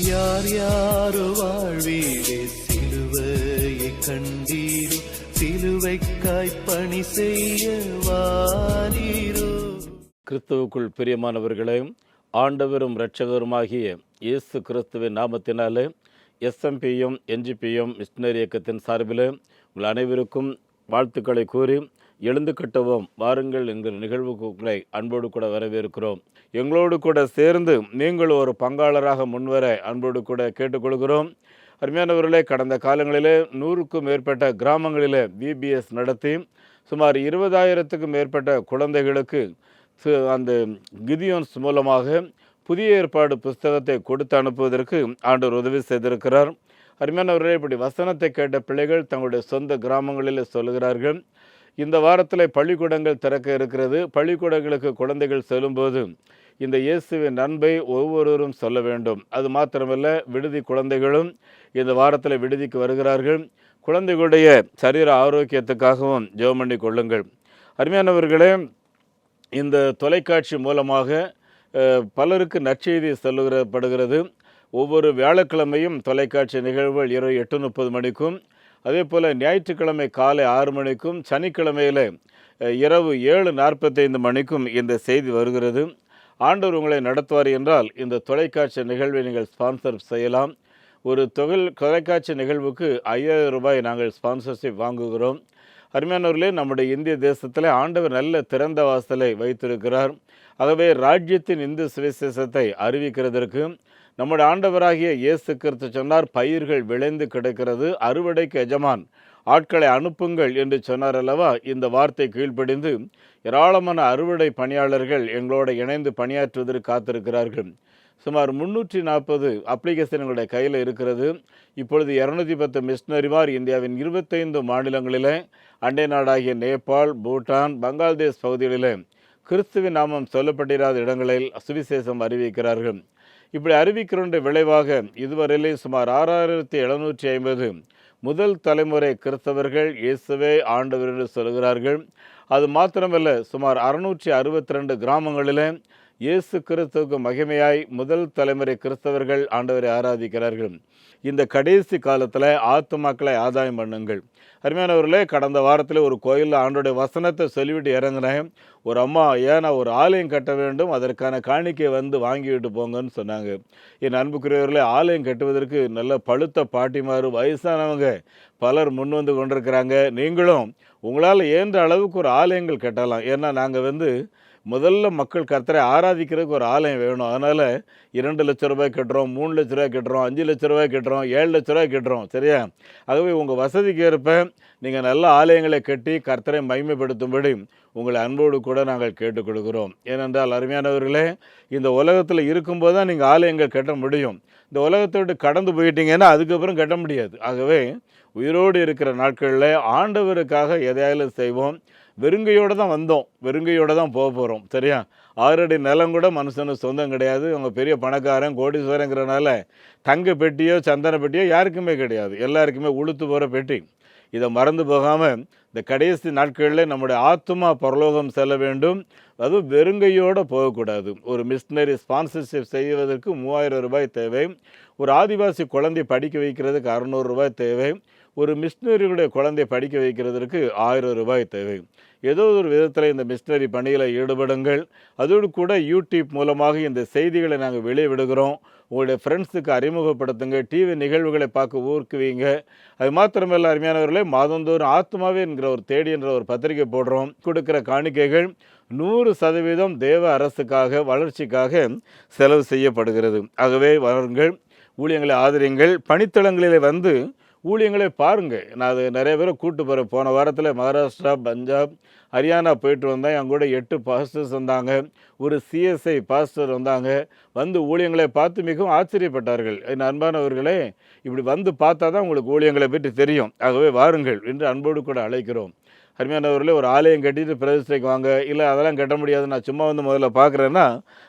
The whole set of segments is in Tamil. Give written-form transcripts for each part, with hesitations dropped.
யார் யாரோ வாழ்வீரே சிலுவையை கண்டீரோ, சிலுவைக்காய் பணி செய்ய வாரீரோ. கிறிஸ்துவுக்குள் பிரியமானவர்களே, ஆண்டவரும் இரட்சகருமாகிய இயேசு கிறிஸ்துவின் நாமத்தினாலே எஸ்எம்பியும் என்ஜிபியும் மிஷனரி இயக்கத்தின் சார்பில் உங்கள் அனைவருக்கும் வாழ்த்துக்களை கூறி, எழுந்து கட்டுவோம் வாருங்கள் என்கிற நிகழ்வுகளை அன்போடு கூட வரவேற்கிறோம். எங்களோடு கூட சேர்ந்து நீங்கள் ஒரு பங்காளராக முன்வர அன்போடு கூட கேட்டுக்கொள்கிறோம். அருமையானவர்களே, கடந்த காலங்களிலே 100க்கும் மேற்பட்ட கிராமங்களிலே VBS நடத்தி சுமார் 20,000க்கும் மேற்பட்ட குழந்தைகளுக்கு அந்த கிதியோன்ஸ் மூலமாக புதிய ஏற்பாடு புஸ்தகத்தை கொடுத்து அனுப்புவதற்கு ஆண்டவர் உதவி செய்திருக்கிறார். அருமையானவர்களே, இப்படி வசனத்தை கேட்ட பிள்ளைகள் தங்களுடைய சொந்த கிராமங்களில் சொல்லுகிறார்கள். இந்த வாரத்தில் பள்ளிக்கூடங்கள் திறக்க இருக்கிறது. பள்ளிக்கூடங்களுக்கு குழந்தைகள் செல்லும்போது இந்த இயேசுவின் அன்பை ஒவ்வொருவரும் சொல்ல வேண்டும். அது மாத்திரமல்ல, விடுதி குழந்தைகளும் இந்த வாரத்தில் விடுதிக்கு வருகிறார்கள். குழந்தைகளுடைய சரீர ஆரோக்கியத்துக்காகவும் ஜெபம் பண்ணி கொள்ளுங்கள். அருமையானவர்களே, இந்த தொலைக்காட்சி மூலமாக பலருக்கு நற்செய்தி சொல்லுகிறப்படுகிறது. ஒவ்வொரு வியாழக்கிழமையும் தொலைக்காட்சி நிகழ்வுகள் இரவு 8:30 மணிக்கும், அதே போல் ஞாயிற்றுக்கிழமை காலை 6 மணிக்கும், சனிக்கிழமையில் இரவு 7:45 மணிக்கும் இந்த செய்தி வருகிறது. ஆண்டவர் உங்களை நடத்துவார் என்றால் இந்த தொலைக்காட்சி நிகழ்வை நீங்கள் ஸ்பான்சர் செய்யலாம். ஒரு தொலைக்காட்சி நிகழ்வுக்கு 5,000 ரூபாய் நாங்கள் ஸ்பான்சர்ஷிப் வாங்குகிறோம். அருமையானவர்களே, நம்முடைய இந்திய தேசத்தில் ஆண்டவர் நல்ல திறந்த வாசலை வைத்திருக்கிறார். ஆகவே ராஜ்யத்தின் இந்து சுவிசேஷத்தை அறிவிக்கிறதற்கு நம்முடைய ஆண்டவராகிய இயேசு கிறிஸ்து சொன்னார், பயிர்கள் விளைந்து கிடக்கிறது, அறுவடைக்கு எஜமான் ஆட்களை அனுப்புங்கள் என்று சொன்னார் அல்லவா. இந்த வார்த்தை கீழ்ப்படிந்து ஏராளமான அறுவடை பணியாளர்கள் எங்களோட இணைந்து பணியாற்றுவதற்கு காத்திருக்கிறார்கள். சுமார் 340 அப்ளிகேஷன் எங்களுடைய கையில் இருக்கிறது. இப்பொழுது 210 மிஷனரிமார் இந்தியாவின் 25 மாநிலங்களில், அண்டை நாடாகிய நேபாள், பூட்டான், பங்களாதேஷ் பகுதிகளில் கிறிஸ்துவின் நாமம் சொல்லப்பட்டிராத இடங்களில் சுவிசேஷம் அறிவிக்கிறார்கள். இப்படி அறிவிக்கிற விளைவாக இதுவரையிலே சுமார் 6,750 முதல் தலைமுறை கிறிஸ்தவர்கள் இயேசுவே ஆண்டவர் என்று சொல்கிறார்கள். அது மாத்திரமல்ல, சுமார் 662 கிராமங்களில் இயேசு கிறிஸ்துவுக்கு மகிமையாய் முதல் தலைமுறை கிறிஸ்தவர்கள் ஆண்டவரை ஆராதிக்கிறார்கள். இந்த கடைசி காலத்தில் ஆத்துமாக்களை ஆதாயம் பண்ணுங்கள். அருமையானவர்களே, கடந்த வாரத்தில் ஒரு கோயிலில் ஆண்டோடைய வசனத்தை சொல்லிவிட்டு இறங்கினேன். ஒரு அம்மா, ஏன்னா ஒரு ஆலயம் கட்ட வேண்டும், அதற்கான காணிக்கை வந்து வாங்கிவிட்டு போங்கன்னு சொன்னாங்க. என் அன்புக்குரியவர்களே, ஆலயம் கட்டுவதற்கு நல்ல பழுத்த பாட்டிமாறு வயசானவங்க பலர் முன் வந்து கொண்டிருக்கிறாங்க. நீங்களும் உங்களால் இயன்ற அளவுக்கு ஒரு ஆலயங்கள் கட்டலாம். ஏன்னா நாங்கள் முதல்ல மக்கள் கர்த்தரை ஆராதிக்கிறதுக்கு ஒரு ஆலயம் வேணும். அதனால் 2 லட்ச ரூபாய் கட்டுறோம், 3 லட்ச ரூபாய் கட்டுறோம், 5 லட்ச ரூபாய் கட்டுறோம், 7 லட்ச ரூபாய் கட்டுறோம். சரியா? ஆகவே உங்கள் வசதிக்கு ஏற்ப நீங்கள் நல்ல ஆலயங்களை கட்டி கர்த்தரை மகிமைப்படுத்தும்படி உங்களை அன்போடு கூட நாங்கள் கேட்டுக் கொடுக்கிறோம். ஏனென்றால் அருமையானவர்களே, இந்த உலகத்தில் இருக்கும்போது தான் நீங்கள் ஆலயங்கள் கட்ட முடியும். இந்த உலகத்தை விட்டு கடந்து போயிட்டீங்கன்னா அதுக்கப்புறம் கட்ட முடியாது. ஆகவே உயிரோடு இருக்கிற நாட்களில் ஆண்டவருக்காக எதையாலும் செய்வோம். வெறுங்கையோடு தான் வந்தோம், வெறுங்கையோடு தான் போக போகிறோம். சரியா? 6 அடி நிலம் கூட மனுஷனுக்கு சொந்தம் கிடையாது. அவங்க பெரிய பணக்காரன் கோடீஸ்வரங்கிறனால தங்க பெட்டியோ சந்தன பெட்டியோ யாருக்குமே கிடையாது. எல்லாருக்குமே உளுத்து போகிற பெட்டி. இதை மறந்து போகாமல் இந்த கடைசி நாட்களில் நம்முடைய ஆத்துமா பரலோகம் செல்ல வேண்டும். அதுவும் வெறுங்கையோடு போகக்கூடாது. ஒரு மிஷனரி ஸ்பான்சர்ஷிப் செய்வதற்கு 3,000 ரூபாய் தேவை. ஒரு ஆதிவாசி குழந்தை படிக்க வைக்கிறதுக்கு 600 ரூபாய் தேவை. ஒரு மிஷனரியுடைய குழந்தை படிக்க வைக்கிறதுக்கு 1000 ரூபாய் தேவை. ஏதோ ஒரு விதத்தில் இந்த மிஷனரி பணியில் ஈடுபடுங்கள். அதோடு கூட யூடியூப் மூலமாக இந்த செய்திகளை நாங்கள் வெளியே விடுகிறோம். உங்களுடைய ஃப்ரெண்ட்ஸுக்கு அறிமுகப்படுத்துங்க. டிவி நிகழ்வுகளை பார்க்க ஊக்குவீங்க. அது மாத்திரமல்ல அருமையானவர்களே, மாதந்தோறும் ஆத்மாவே என்கிற ஒரு தேடி என்ற ஒரு பத்திரிகை போடுறோம். கொடுக்குற காணிக்கைகள் 100% தேவ அரசுக்காக, வளர்ச்சிக்காக செலவு செய்யப்படுகிறது. ஆகவே வாருங்கள், ஊழியங்களை ஆதரிங்கள். பணித்தளங்களில் வந்து ஊழியங்களை பாருங்கள். நான் அது நிறைய பேரை கூப்பிட்டு போகிறேன். போன வாரத்தில் மகாராஷ்டிரா, பஞ்சாப், ஹரியானா போயிட்டு வந்தேன். என் கூட 8 பாஸ்டர்ஸ் வந்தாங்க, ஒரு CSI பாஸ்டர் வந்தாங்க. வந்து ஊழியங்களை பார்த்து மிகவும் ஆச்சரியப்பட்டார்கள். என் அன்பானவர்களே, இப்படி வந்து பார்த்தா தான் உங்களுக்கு ஊழியங்களை பற்றி தெரியும். ஆகவே வாருங்கள் என்று அன்போடு கூட அழைக்கிறோம். அருமையானவர்களே, ஒரு ஆலயம் கட்டிட்டு பிரதிஷ்டைக்கு வாங்க, இல்லை அதெல்லாம் கட்ட முடியாது, நான் சும்மா வந்து முதல்ல பார்க்குறேன்னா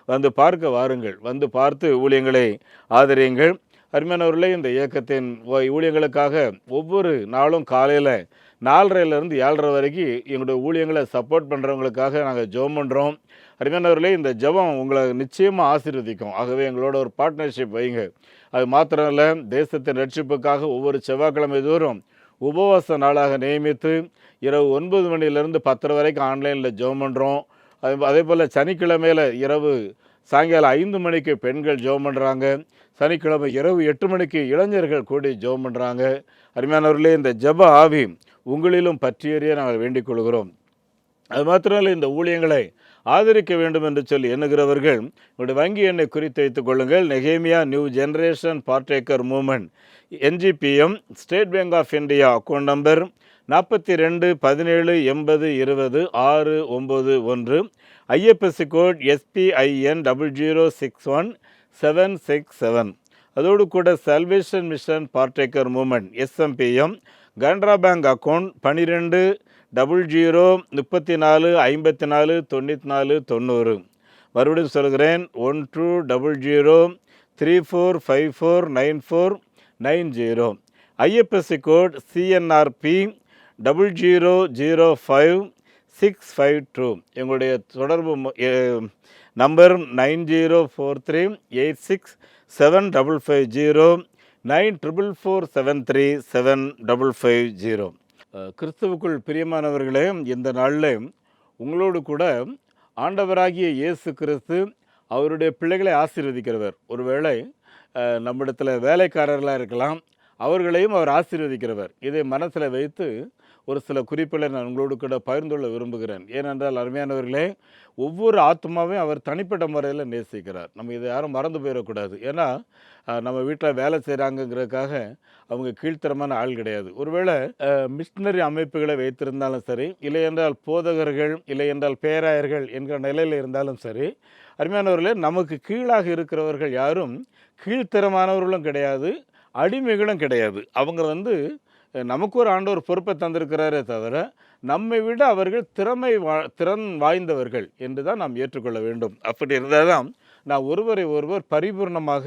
வந்து பார்க்க வாருங்கள். வந்து பார்த்து ஊழியங்களை ஆதரியுங்கள். அருமையானவர்களே, இந்த இயக்கத்தின் ஊழியங்களுக்காக ஒவ்வொரு நாளும் காலையில் 4:30 to 7:30 வரைக்கும் எங்களுடைய ஊழியங்களை சப்போர்ட் பண்ணுறவங்களுக்காக நாங்கள் ஜெபம் பண்ணுறோம். அருமையானவர்களே, இந்த ஜெபம் உங்களை நிச்சயமாக ஆசீர்வதிக்கும். ஆகவே எங்களோட ஒரு பார்ட்னர்ஷிப் வைங்க. அது மாத்திரம் இல்லை, தேசத்தின் ரட்சிப்புக்காக ஒவ்வொரு செவ்வாய்க்கிழமை தோறும் உபவாச நாளாக நியமித்து இரவு 9 மணிலேருந்து 10 வரைக்கும் ஆன்லைனில் ஜெபம் பண்ணுறோம். அதே போல் சனிக்கிழமையில் சாயங்காலம் 5 மணிக்கு பெண்கள் ஜெபம் பண்ணுறாங்க. சனிக்கிழமை இரவு 8 மணிக்கு இளைஞர்கள் கூடி ஜெபம் பண்ணுறாங்க. அருமையானவர்களே, இந்த ஜெப ஆவி உங்களிலும் பற்றியறிய நாங்கள் வேண்டிக் கொள்கிறோம். அது மாத்திரமல்ல, இந்த ஊழியங்களை ஆதரிக்க வேண்டும் என்று சொல்லி எண்ணுகிறவர்கள் உங்களுடைய வங்கி எண்ணை குறித்து வைத்துக் கொள்ளுங்கள். நெகேமியா new generation partaker moment NGPM state bank of India account number 42 17 80 20 691, IFSC code SPIN 0061767. அதோடு கூட salvation mission partaker moment SMPM Canara bank account 12 00 34 54 94 90. மறுபடியும் சொல்கிறேன், 1200 34549490. IFSC code CNRP 0005652. எங்களுடைய தொடர்பு நம்பர் 9043867550 9447375550. கிறிஸ்துவுக்குள் பிரியமானவர்களே, இந்த நாளில் உங்களோடு கூட ஆண்டவராகிய இயேசு கிறிஸ்து அவருடைய பிள்ளைகளை ஆசீர்வதிக்கிறவர். ஒருவேளை நம்மிடத்தில் வேலைக்காரர்களாக இருக்கலாம், அவர்களையும் அவர் ஆசீர்வதிக்கிறவர். இதை மனசில் வைத்து ஒரு சில குறிப்புகளை நான் உங்களோடு கூட பகிர்ந்துள்ள விரும்புகிறேன். ஏனென்றால் அருமையானவர்களே, ஒவ்வொரு ஆத்மாவையும் அவர் தனிப்பட்ட முறையில் நேசிக்கிறார். நம்ம இதை யாரும் மறந்து போயிடக்கூடாது. ஏன்னா நம்ம வீட்டில் வேலை செய்கிறாங்கங்கிறதுக்காக அவங்க கீழ்த்தரமான ஆள் கிடையாது. ஒருவேளை மிஷினரி அமைப்புகளை வைத்திருந்தாலும் சரி, இல்லை என்றால் போதகர்கள், இல்லை என்றால் பேராயர்கள் என்கிற நிலையில் இருந்தாலும் சரி, அருமையானவர்களே, நமக்கு கீழாக இருக்கிறவர்கள் யாரும் கீழ்த்தரமானவர்களும் கிடையாது, அடிமைகளும் கிடையாது. அவங்க நமக்கு ஒரு ஆண்டவர் பொறுப்பை தந்திருக்கிறாரே தவிர, நம்மை விட அவர்கள் திறன் வாய்ந்தவர்கள் என்று தான் நாம் ஏற்றுக்கொள்ள வேண்டும். அப்படி இருந்தால் தான் நாம் ஒருவரை ஒருவர் பரிபூர்ணமாக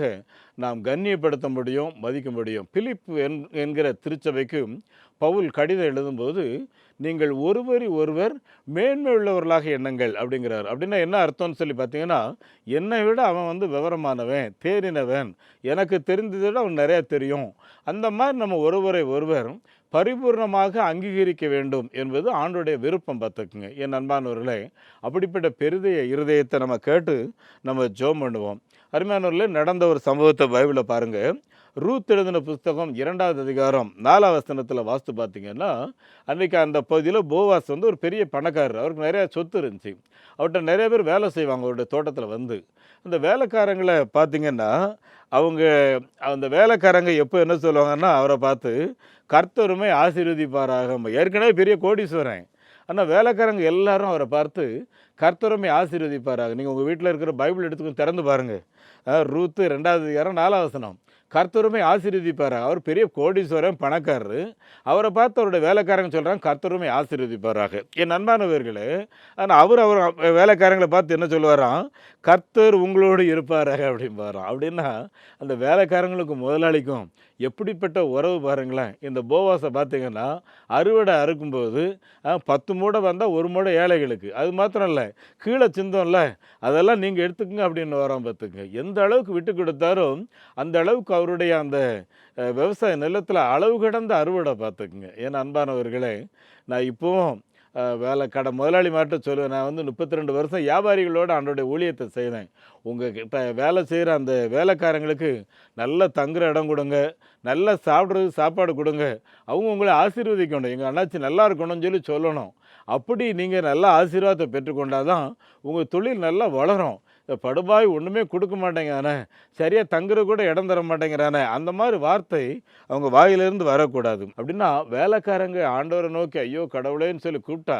நாம் கண்ணியப்படுத்த முடியும், மதிக்க முடியும். பிலிப்பு என்கிற திருச்சபைக்கு பவுல் கடிதம் எழுதும்போது, நீங்கள் ஒருவரை ஒருவர் மேன்மை உள்ளவர்களாக எண்ணுங்கள் அப்படிங்கிறார். அப்படின்னா என்ன அர்த்தம்னு சொல்லி பார்த்தீங்கன்னா, என்னை விட அவன் விவரமானவன், தேறினவன், எனக்கு தெரிந்ததை விட அவன் நிறையா தெரியும். அந்த மாதிரி நம்ம ஒருவரை ஒருவர் பரிபூர்ணமாக அங்கீகரிக்க வேண்டும் என்பது ஆண்டோடைய விருப்பம். பார்த்துக்குங்க என் அன்பானவர்களே, அப்படிப்பட்ட பெரிதைய இருதயத்தை நம்ம கேட்டு நம்ம ஜெபம் பண்ணுவோம். அருமையானவர்களே, நடந்த ஒரு சம்பவத்தை பைபிளில் பாருங்கள். ரூத் எழுதின புஸ்தகம் 2வது அதிகாரம் 4வது வசனத்தில் வாஸ்து பார்த்தீங்கன்னா, அன்றைக்கி அந்த பகுதியில் போவாஸ் ஒரு பெரிய பணக்காரர். அவருக்கு நிறையா சொத்து இருந்துச்சு. அவர்கிட்ட நிறைய பேர் வேலை செய்வாங்க. அவருடைய தோட்டத்தில் அந்த வேலைக்காரங்களை பார்த்திங்கன்னா, அந்த வேலைக்காரங்க எப்போ என்ன சொல்லுவாங்கன்னா, அவரை பார்த்து கர்த்தருமே ஆசீர்வதிப்பாராக. ஏற்கனவே பெரிய கோடீஸ்வரன், ஆனால் வேலைக்காரங்க எல்லாரும் அவரை பார்த்து கர்த்தருமே ஆசீர்வதிப்பாராக. நீங்கள் உங்கள் வீட்டில் இருக்கிற பைபிள் எடுத்துக்கொண்டு திறந்து பாருங்கள். ரூத்து 2வது அதிகாரம் 4வது வசனம். கர்த்தருமே ஆசீர்வதிப்பாராக. அவர் பெரிய கோடீஸ்வரன், பணக்காரரு. அவரை பார்த்து அவருடைய வேலைக்காரங்க சொல்கிறாங்க கர்த்தருமே ஆசீர்வதிப்பாராக. என் நண்பானவர்களே, ஆனால் அவர் வேலைக்காரங்களை பார்த்து என்ன சொல்லுவாராம், கர்த்தர் உங்களோடு இருப்பாராக அப்படின்பாராம். அப்படின்னா அந்த வேலைக்காரங்களுக்கும் முதலாளிக்கும் எப்படிப்பட்ட உறவு பாருங்களேன். இந்த போவாஸை பார்த்தீங்கன்னா, அறுவடை அறுக்கும்போது 10 மூடை வந்தால் 1 மூடை ஏழைகளுக்கு. அது மாத்திரம் இல்லை, கீழே சிந்தோம்ல, அதெல்லாம் நீங்கள் எடுத்துக்கங்க அப்படின்னு வரோம். பார்த்துக்குங்க, எந்த அளவுக்கு விட்டு கொடுத்தாரோ அந்த அளவுக்கு அவருடைய அந்த விவசாய நிலத்தில் அளவு கடந்த அறுவடை. பார்த்துக்குங்க என் அன்பானவர்களே, நான் இப்போவும் முதலாளி மாட்ட சொல்லுவேன், நான் 32 வருஷம் வியாபாரிகளோடு ஆண்டோடைய ஊழியத்தை செய்தேன். உங்கள் கிட்ட வேலை செய்கிற அந்த வேலைக்காரங்களுக்கு நல்ல தங்குற இடம் கொடுங்க, நல்லா சாப்பிட்றதுக்கு சாப்பாடு கொடுங்க, அவங்க உங்களை ஆசீர்வதிக்கணும். எங்கள் அண்ணாச்சி நல்லா இருக்கணும்னு சொல்லணும். அப்படி நீங்கள் நல்ல ஆசீர்வாதத்தை பெற்றுக்கொண்டால் தான் உங்கள் தொழில் நல்லா வளரும். இந்த படுபாய் ஒன்றுமே கொடுக்க மாட்டேங்கிறானே, சரியாக தங்குற கூட இடம் தர மாட்டேங்கிறானே, அந்த மாதிரி வார்த்தை அவங்க வாயிலிருந்து வரக்கூடாது. அப்படின்னா வேலைக்காரங்க ஆண்டவரை நோக்கி ஐயோ கடவுளேன்னு சொல்லி கூப்பிட்டா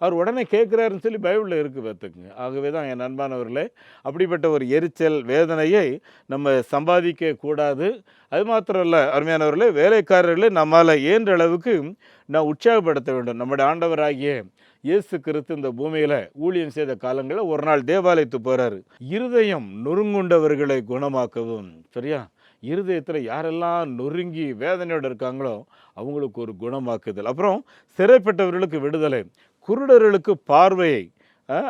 அவர் உடனே கேட்குறாருன்னு சொல்லி பைபிளில் இருக்குது. பார்த்துக்குங்க. ஆகவே தான் என் நண்பானவர்களே, அப்படிப்பட்ட ஒரு எரிச்சல் வேதனையை நம்ம சம்பாதிக்க கூடாது. அது மாத்திரம் இல்லை அருமையானவர்களே, வேலைக்காரர்களே நம்மால் இயன்ற அளவுக்கு நான் உற்சாகப்படுத்த வேண்டும். நம்முடைய ஆண்டவராகிய இயேசு கிறிஸ்து இந்த பூமியில் ஊழியம் செய்த காலங்களில் ஒரு நாள் தேவாலயத்துக்கு போகிறாரு. இருதயம் நொறுங்குண்டவர்களை குணமாக்கவும். சரியா, இருதயத்தில் யாரெல்லாம் நொறுங்கி வேதனையோடு இருக்காங்களோ அவங்களுக்கு ஒரு குணமாக்குதல். அப்புறம் சிறைப்பட்டவர்களுக்கு விடுதலை, குருடர்களுக்கு பார்வையை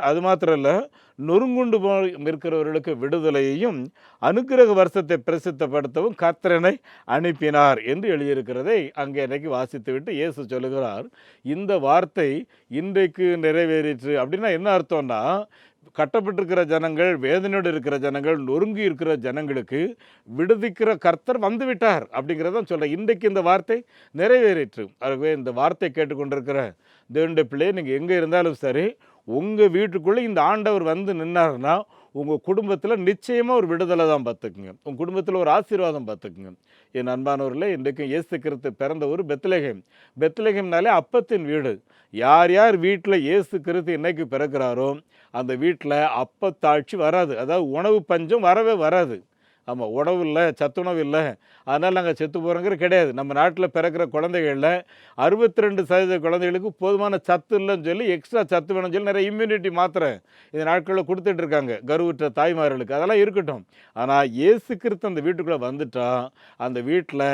அது மாத்திரம் இல்லை, நொறுங்குண்டு போய் இருக்கிறவர்களுக்கு விடுதலையையும் அனுக்கிரக வருஷத்தை பிரசித்தப்படுத்தவும் கர்த்தரனை அனுப்பினார் என்று எழுதியிருக்கிறதை அங்கே இன்றைக்கு வாசித்து விட்டு இயேசு சொல்லுகிறார், இந்த வார்த்தை இன்றைக்கு நிறைவேறிற்று. அப்படின்னா என்ன அர்த்தம்னா, கட்டப்பட்டிருக்கிற ஜனங்கள், வேதனையோடு இருக்கிற ஜனங்கள், நொறுங்கி இருக்கிற ஜனங்களுக்கு விடுவிக்கிற கர்த்தர் வந்து விட்டார் அப்படிங்கிறதான் சொல்கிறேன். இன்றைக்கு இந்த வார்த்தை நிறைவேறிற்று. ஆகவே இந்த வார்த்தை கேட்டுக்கொண்டிருக்கிற தேவனுடைய பிள்ளையை நீங்கள் எங்கே இருந்தாலும் சரி, உங்கள் வீட்டுக்குள்ளே இந்த ஆண்டவர் வந்து நின்னார்னா உங்கள் குடும்பத்தில் நிச்சயமாக ஒரு விடுதலை தான் பார்த்துக்குங்க. உங்கள் குடும்பத்தில் ஒரு ஆசீர்வாதம் பார்த்துக்குங்க. என் அன்பானவர்களே, இன்றைக்கும் இயேசு கிறிஸ்து பிறந்த ஊர் பெத்லகேம். பெத்லகேம்னாலே அப்பத்தின் வீடு. யார் யார் வீட்டில் இயேசு கிறிஸ்து இன்னைக்கு பிறக்கிறாரோ அந்த வீட்டில் அப்பத்தாட்சி வராது. அதாவது உணவு பஞ்சம் வரவே வராது. ஆமாம், உணவு இல்லை, சத்துணவு இல்லை, அதனால் நாங்கள் செத்து போகிறோங்கிற கிடையாது. நம்ம நாட்டில் பிறக்கிற குழந்தைகளில் 62% குழந்தைகளுக்கு போதுமான சத்து இல்லைன்னு சொல்லி எக்ஸ்ட்ரா சத்து வேணும்னு சொல்லி நிறைய இம்யூனிட்டி மாத்திரை இந்த நாட்களில் கொடுத்துட்ருக்காங்க கருவுற்ற தாய்மார்களுக்கு. அதெல்லாம் இருக்கட்டும். ஆனால் இயேசு கிறிஸ்து அந்த வீட்டுக்குள்ளே வந்துட்டா அந்த வீட்டில்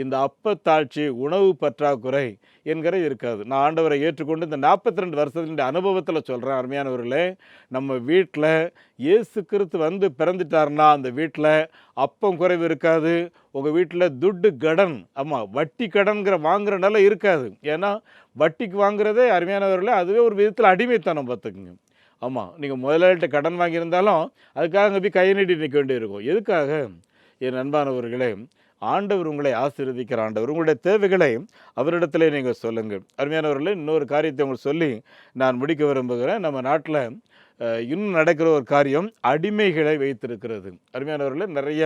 இந்த அப்பத்தாட்சி, உணவு பற்றாக்குறை என்கிற இருக்காது. நான் ஆண்டவரை ஏற்றுக்கொண்டு இந்த 42 வருஷத்தினுடைய அனுபவத்தில் சொல்கிறேன், அருமையானவர்களே, நம்ம வீட்டில் இயேசு கிறிஸ்து வந்து பிறந்துட்டார்னா அந்த வீட்டில் அப்பம் குறைவு இருக்காது. உங்கள் வீட்டில் துட்டு கடன், ஆமாம் வட்டி கடன்கிற வாங்குற நிலை இருக்காது. ஏன்னா வட்டிக்கு வாங்குறதே அருமையானவர்களே அதுவே ஒரு விதத்தில் அடிமைத்தனம் பார்த்துக்குங்க. ஆமாம், நீங்கள் முதலாளிகிட்ட கடன் வாங்கியிருந்தாலும் அதுக்காக அங்கே போய் கை நீட்டி நிற்க வேண்டியிருக்கும். எதுக்காக? என் அன்பானவர்களே, ஆண்டவர் உங்களை ஆசீர்வதிக்கிற ஆண்டவர். உங்களுடைய தேவைகளை அவரிடத்துல நீங்கள் சொல்லுங்கள். அருமையானவர்களே, இன்னொரு காரியத்தை உங்களுக்கு சொல்லி நான் முடிக்க விரும்புகிறேன். நம்ம நாட்டில் இன்னும் நடக்கிற ஒரு காரியம் அடிமைகளை வைத்திருக்கிறது. அருமையானவர்களே, நிறைய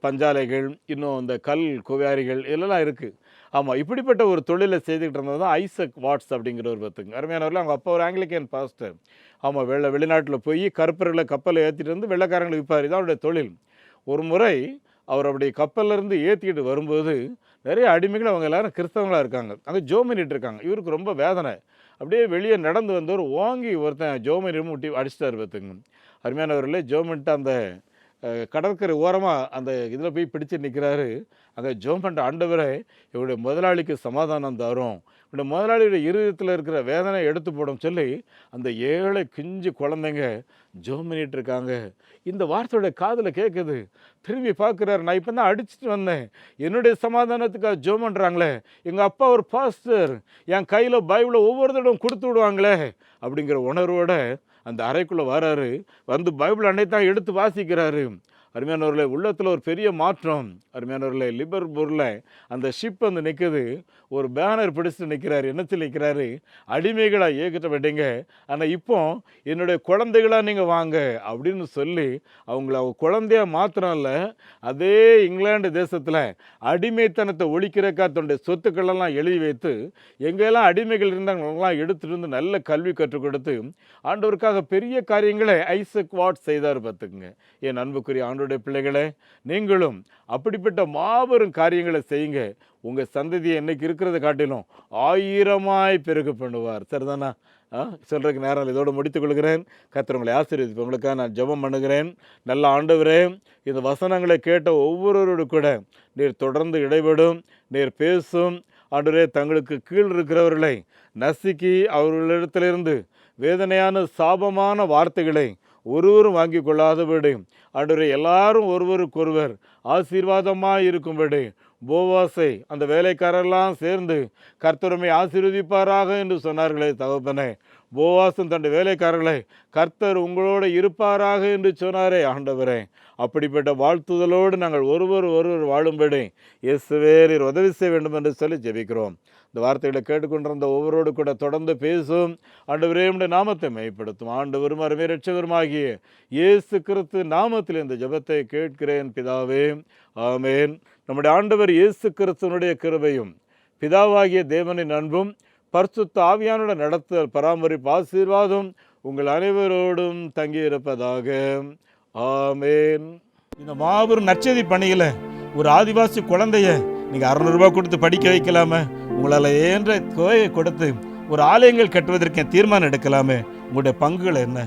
பஞ்சாலைகள், இன்னும் இந்த கல் குவியாரிகள் இதெல்லாம் இருக்குது. ஆமாம், இப்படிப்பட்ட ஒரு தொழிலை செய்துக்கிட்டு இருந்தது தான் ஐசக் வாட்ஸ் அப்படிங்கிற ஒரு பத்துங்க. அருமையானவர்களே, அவங்க அப்பா ஒரு ஆங்கிலிக்கன் பாஸ்டர். ஆமாம், வெளிநாட்டில் போய் கருப்பர்களை கப்பலை ஏற்றிட்டு வந்து வெள்ளைக்காரங்களுக்கு விற்பார். இதான் அவருடைய தொழில். ஒரு முறை அவர் அப்படி கப்பல்லேருந்து ஏற்றிக்கிட்டு வரும்போது நிறைய அடிமைகள், அவங்க எல்லாரும் கிறிஸ்தவங்களாக இருக்காங்க, அங்கே ஜோம் பண்ணிட்டு இருக்காங்க. இவருக்கு ரொம்ப வேதனை. அப்படியே வெளியே நடந்து வந்தவர் வாங்கி ஒருத்தன் ஜோமனி முட்டி அடிச்சிட்டார் பார்த்துங்க. அருமையானவர்களே, ஜோமன்ட்டு அந்த கடற்கரை ஓரமாக அந்த இதில் போய் பிடிச்சி நிற்கிறாரு. அங்கே ஜோமன்ட்டு, ஆண்டவரே இவருடைய முதலாளிக்கு சமாதானம் தரும், இவருடைய முதலாளியுடைய இருதயத்தில் இருக்கிற வேதனை எடுத்து போடும் சொல்லி அந்த ஏழை கிஞ்சு குழந்தைங்க ஜோம் பண்ணிட்டு இருக்காங்க. இந்த வார்த்தையோட காதில் கேட்குது. திரும்பி பார்க்குறாரு, நான் இப்போ தான் அடிச்சுட்டு வந்தேன், என்னுடைய சமாதானத்துக்காக ஜோம் பண்ணுறாங்களே, எங்கள் அப்பா ஒரு பாஸ்டர், என் கையில் பைபிளை ஒவ்வொரு தடவை கொடுத்து விடுவாங்களே அப்படிங்கிற உணர்வோடு அந்த அறைக்குள்ளே வராரு. வந்து பைபிள் அன்னைத்தான் எடுத்து வாசிக்கிறாரு. அருமையானவர்களே, உள்ளத்தில் ஒரு பெரிய மாற்றம். அருமையானவர்களே, லிபர்பூரில் அந்த ஷிப் வந்து நிற்குது. ஒரு பேனர் பிடிச்சிட்டு நிற்கிறாரு. என்னத்தில் நிற்கிறாரு? அடிமைகளாக ஏகிட்ட விட்டீங்க, ஆனால் இப்போ என்னுடைய குழந்தைகளாக நீங்கள் வாங்க அப்படின்னு சொல்லி அவங்க குழந்தையாக மாத்திரம் இல்லை, அதே இங்கிலாந்து தேசத்தில் அடிமைத்தனத்தை ஒழிக்கிறக்கா தன்னுடைய சொத்துக்களெல்லாம் எழுதி வைத்து எங்கெல்லாம் அடிமைகள் இருந்தாங்கலாம் எடுத்துகிட்டு வந்து நல்ல கல்வி கற்றுக் கொடுத்து ஆண்டவருக்காக பெரிய காரியங்களை ஐசக் வாட்ஸ் செய்தார் பார்த்துக்குங்க. என் அன்புக்குரிய ஆண்டோடைய பிள்ளைகளே, நீங்களும் அப்படிப்பட்ட மாபெரும் காரியங்களை செய்யுங்க. உங்கள் சந்ததியை இன்னைக்கு இருக்கிறத காட்டிலும் 1000 பெருக பண்ணுவார். சரிதானா? சொல்கிறதுக்கு நேரம் இதோடு முடித்துக் கொள்கிறேன். கர்த்தர் உங்களை ஆசீர்வதிப்பார். உங்களுக்காக நான் ஜெபம் பண்ணுகிறேன். நல்ல ஆண்டவரே, இந்த வசனங்களை கேட்ட ஒவ்வொருவரோடு கூட நீர் தொடர்ந்து இடைபடும், நீர் பேசும். ஆண்டவரே, தங்களுக்கு கீழ் இருக்கிறவர்களை நசுக்கி அவர்களிடத்திலிருந்து வேதனையான சாபமான வார்த்தைகளை ஒருவரும் வாங்கி கொள்ளாதபடி ஆண்டவரே, எல்லாரும் ஒருவருக்கொருவர் ஆசீர்வாதமாக இருக்கும்படி போவாசை அந்த வேலைக்காரெல்லாம் சேர்ந்து கர்த்தருமை ஆசீர்வதிப்பாராக என்று சொன்னார்களே தகப்பனே, போவாசன் தன்னுடைய வேலைக்காரர்களை கர்த்தர் உங்களோடு இருப்பாராக என்று சொன்னாரே ஆண்டவரே, அப்படிப்பட்ட வாழ்த்துதலோடு நாங்கள் ஒருவர் வாழும்படி இயேசுவே நீர் உதவி செய்ய வேண்டும் என்று சொல்லி ஜெபிக்கிறோம். இந்த வார்த்தைகளை கேட்டுக்கொண்டிருந்த ஒவ்வொருவரோடு கூட தொடர்ந்து பேசும். ஆண்டவரே, உம்முடைய நாமத்தை மையப்படுத்தும். ஆண்டவரும் அருமை இரட்சகருமாகிய இயேசு கிறிஸ்து நாமத்தில் இந்த ஜெபத்தை கேட்கிறேன் பிதாவே, ஆமேன். நம்முடைய ஆண்டவர் இயேசு கிறிஸ்துவனுடைய கிருபையும் பிதாவாகிய தேவனின் அன்பும் பரிசுத்த ஆவியானுடைய நடத்துதல், பராமரிப்பு, ஆசீர்வாதம் உங்கள் அனைவரோடும் தங்கியிருப்பதாக. ஆமேன். இந்த மாபெரும் நற்செய்தி பணியில் ஒரு ஆதிவாசி குழந்தைய நீங்கள் 600 ரூபாய் கொடுத்து படிக்க வைக்கலாமே, உங்களால் ஏன்ற தொகையை கொடுத்து ஒரு ஆலயங்கள் கட்டுவதற்கு தீர்மானம் எடுக்கலாமே, உங்களுடைய பங்குகள் என்ன?